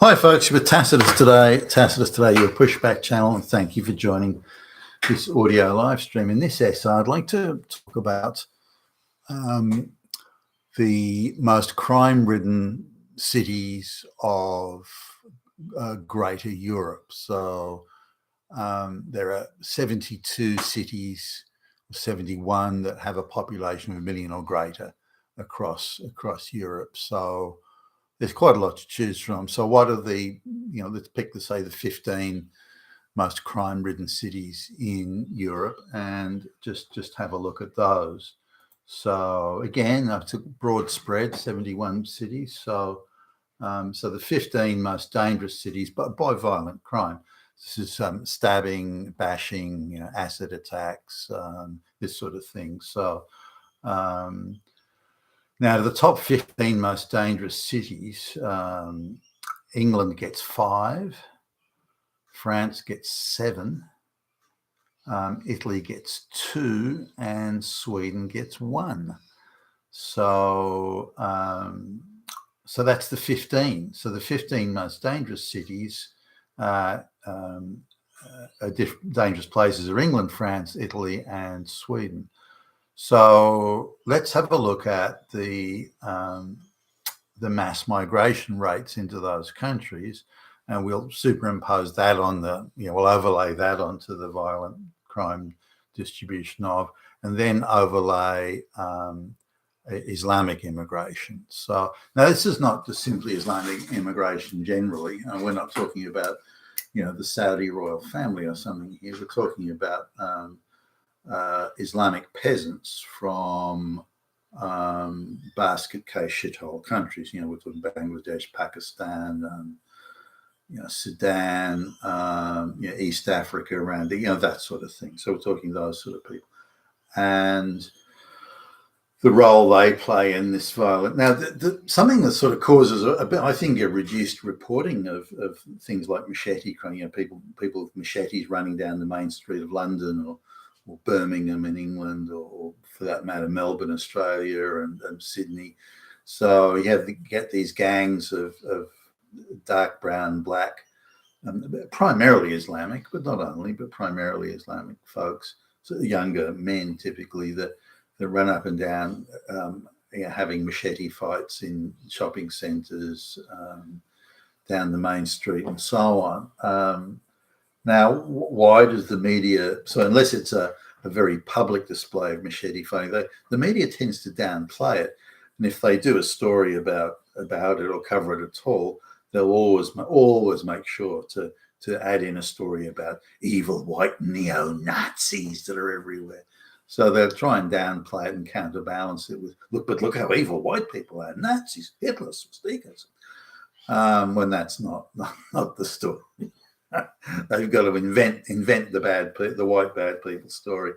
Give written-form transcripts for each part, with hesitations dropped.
Hi, folks. You're with Tacitus today. Tacitus today, your pushback channel, and thank you for joining this audio live stream. In this essay, I'd like to talk about the most crime-ridden cities of Greater Europe. So there are 72 cities, 71 that have a population of 1 million or greater across Europe. So there's quite a lot to choose from. So what are let's pick the 15 most crime-ridden cities in Europe and just have a look at those. So again, I took broad spread, 71 cities. So the 15 most dangerous cities by violent crime. This is stabbing, bashing, acid attacks, this sort of thing. So now, the top 15 most dangerous cities, England gets 5, France gets 7, Italy gets 2, and Sweden gets 1. So that's the 15. So the 15 most dangerous cities, dangerous places are England, France, Italy, and Sweden. So let's have a look at the mass migration rates into those countries, and we'll superimpose that on we'll overlay that onto the violent crime distribution and then overlay Islamic immigration. So now this is not just simply Islamic immigration generally. We're not talking about, the Saudi royal family or something here. We're talking about Islamic peasants from basket case shithole countries. We're talking Bangladesh, Pakistan, Sudan, East Africa, around that sort of thing. So we're talking those sort of people, and the role they play in this violent. Now, something that sort of causes a bit, I think, a reduced reporting of things like machete crime. People with machetes running down the main street of London or Birmingham in England, or for that matter, Melbourne, Australia, and Sydney. So you get these gangs of dark brown, black, primarily Islamic, but not only, but primarily Islamic folks, so younger men typically that run up and down, having machete fights in shopping centres, down the main street, and so on. Now, why does the media, so unless it's a very public display of machete fighting, the media tends to downplay it. And if they do a story about it or cover it at all, they'll always make sure to add in a story about evil white neo-Nazis that are everywhere. So they'll try and downplay it and counterbalance it with, look how evil white people are, Nazis, Hitler, swastikas, when that's not the story. They've got to invent the white bad people story.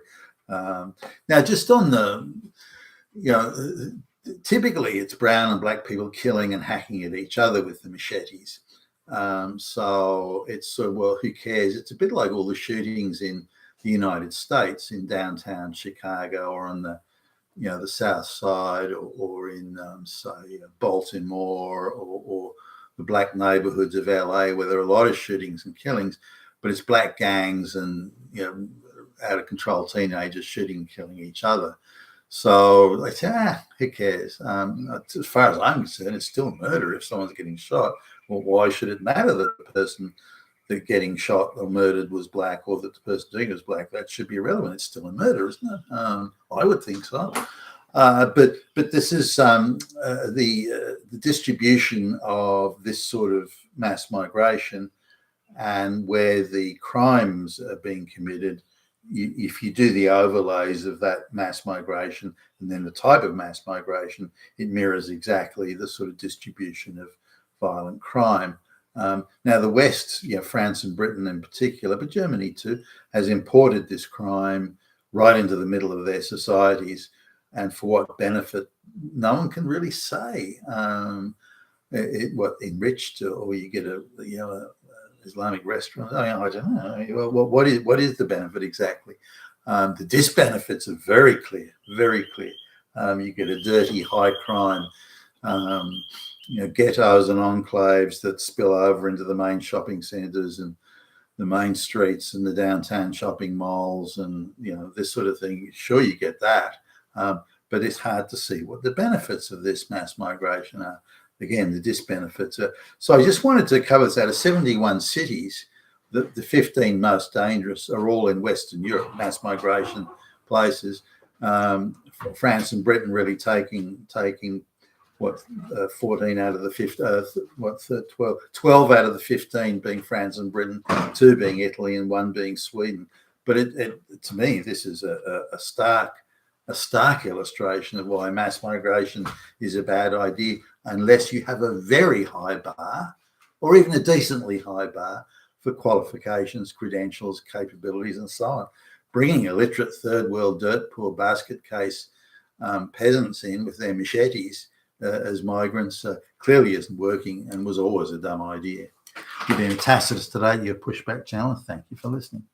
Now, just on typically it's brown and black people killing and hacking at each other with the machetes. So it's well, who cares? It's a bit like all the shootings in the United States, in downtown Chicago, or on the South Side, or in say Baltimore, or the black neighborhoods of LA, where there are a lot of shootings and killings, but it's black gangs and out of control teenagers shooting and killing each other. So they say, who cares? As far as I'm concerned, it's still murder if someone's getting shot. Well, why should it matter that the person that getting shot or murdered was black, or that the person doing it was black? That should be irrelevant. It's still a murder, isn't it? I would think so. But this is the distribution of this sort of mass migration, and where the crimes are being committed. If you do the overlays of that mass migration and then the type of mass migration, it mirrors exactly the sort of distribution of violent crime. Now, the West, France and Britain in particular, but Germany too, has imported this crime right into the middle of their societies. And for what benefit, no one can really say. What enriched, or you get a Islamic restaurant? I don't know. Well, what is the benefit exactly? The disbenefits are very clear, very clear. You get a dirty, high crime ghettos and enclaves that spill over into the main shopping centres and the main streets and the downtown shopping malls and this sort of thing. Sure, you get that, but it's hard to see what the benefits of this mass migration are. Again, the disbenefits are. So I just wanted to cover this. Out of 71 cities, the 15 most dangerous are all in Western Europe, mass migration places. France and Britain really taking 14 out of the 15, 12 out of the 15 being France and Britain, 2 being Italy and 1 being Sweden. But to me, this is a stark illustration of why mass migration is a bad idea unless you have a very high bar or even a decently high bar for qualifications, credentials, capabilities, and so on. Bringing illiterate third world dirt poor basket case peasants in with their machetes as migrants clearly isn't working and was always a dumb idea. You've been Tacitus today, your pushback channel. Thank you for listening.